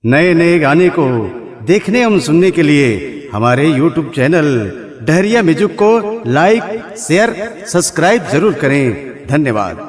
नए नए गाने को देखने एवं सुनने के लिए हमारे YouTube चैनल डहरिया म्यूजिक को लाइक, शेयर, सब्सक्राइब जरूर करें। धन्यवाद।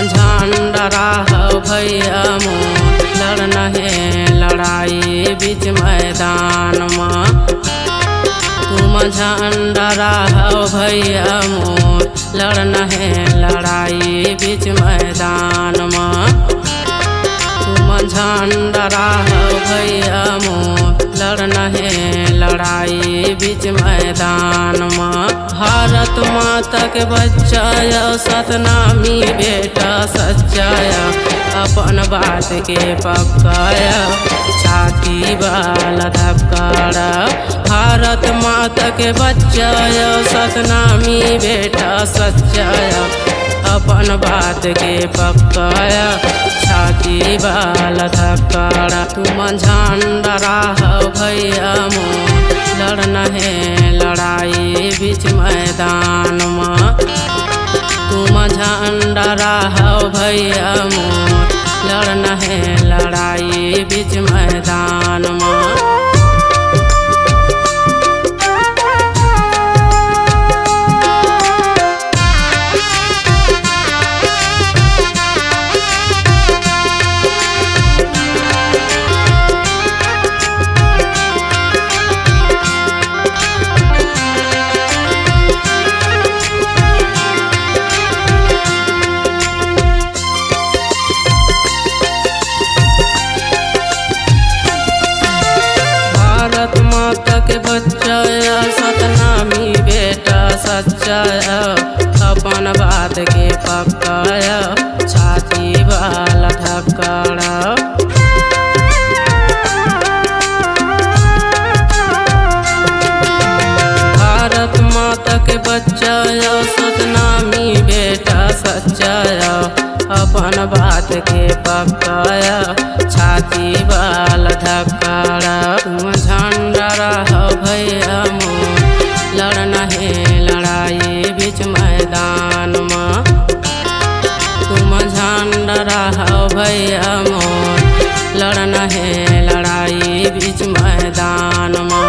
झंडा हो भैया मोर लड़ना है लड़ाई बीच मैदान में। तुम झंडा हो भैया मोर लड़ना है लड़ाई बीच मैदान में। तुम झंडा हो भैया मोर लड़ना है लड़ाई बीच मैदान में। भारत माता के बच्चा सतनामी बेटा सच्चाया अपन बात के पक्काया छाती वाला धक्काड़ा। भारत माता के बच्चा सतनामी बेटा सच्चाया अपन बात के पक्काया छाती वाला धक्काड़ा। तुम झंडा हो भैया मोर लड़ना है लड़ाई बीच मैदान में। तुम झंडा हो भैया मोर लड़ना है लड़ाई बीच मैदान में। भारत माता के बच्चा सतनामी बेटा सच्चाया अपन बात के पक्काया छाती वाला धक्काड़ा। भारत माता के बच्चा सतनामी बेटा सच्चाया अपन बात के पक्काया छाती वाला धक्काड़ा। तुम झंडा हो भैया मोर लड़ना है लड़ाई बीच मैदान में। तुम झंडा हो भैया मोर लड़ना है लड़ाई बीच मैदान में।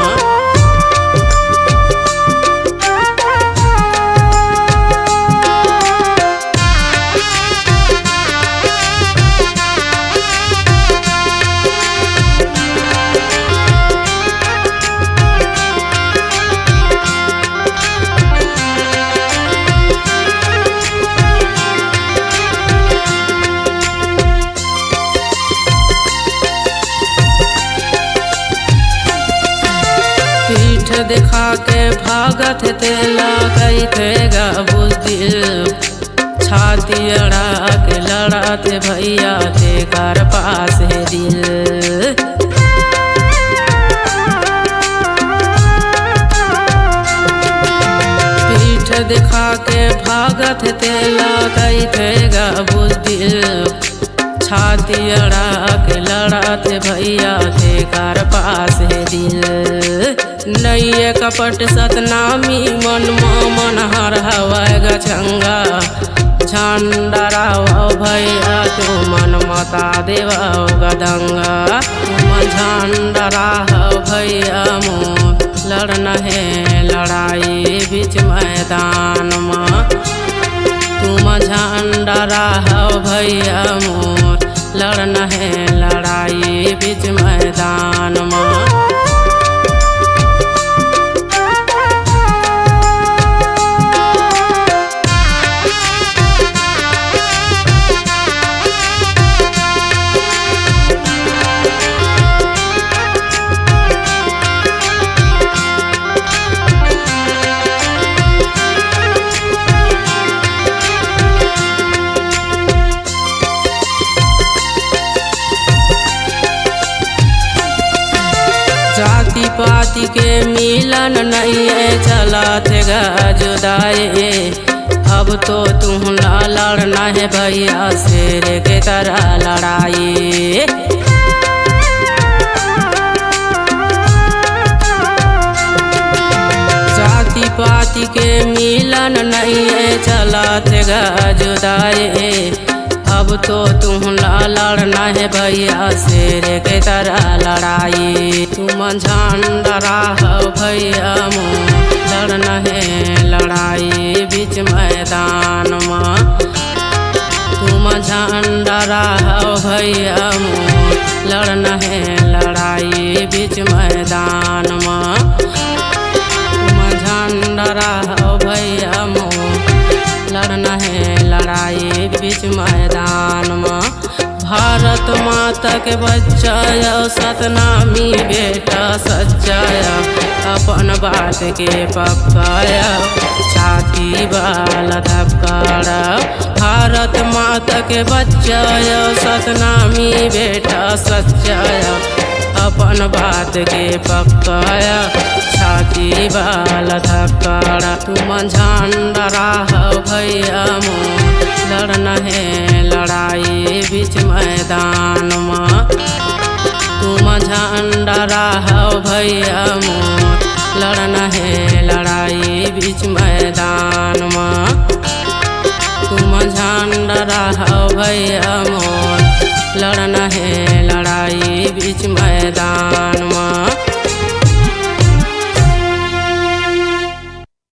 पीठ दिखा के भागत थे लगई थे बुद्धिल छाती अड़ा के लड़ाते भैया थे घर पास है दिल। पीठ दिखा के भागत थे लगई थे बुद्धिल छाती अड़ा के लड़ाते भैया थे घर पास है दिल। नैये कपट सतनामी मन मन हर हवाए गंगा झंडा हो भैया तू मन मता देवा गदंगा। तुम झंडा हो भैया मोर लड़ना है लड़ाई बीच मैदान में। तुम झंडा हो भैया मोर लड़ना है लड़ाई बीच मैदान में। पाती के मिलन नहीं है चलत गा जुदाई। अब तो तू ना लड़ना है भैया शेर के तरह लड़ाई। जाति पाति के मिलन नहीं है चलत गा जुदाई। अब तो तू ना लड़ना है भैया शेर के तरह लड़ाई। तुम झंडा हो भैया मुँह लड़ना है लड़ाई बीच मैदान में। तुम झंडा हो भैया मुँह लड़ना है लड़ाई बीच मैदान में। तुम झंडा हो भैया मुँह लड़ना है लड़ाई बीच मैदान में। भारत माता के बच्चा सतनामी बेटा सच्चाया अपन बात के पक्काया छाती वाला धक्काड़ा। भारत माता के बच्चा सतनामी बेटा सच्चाया अपन बात के पक्काया छाती वाला धक्काड़ा। तुम झंडा हो भैया मुँह लड़ना है लड़ाई बीच मैदान में। तुम झंडा हो भैया मुँह लड़ना है लड़ाई बीच मैदान में। तुम झंडा हो भैया मुँह लड़ना है लड़ाई बीच मैदान में।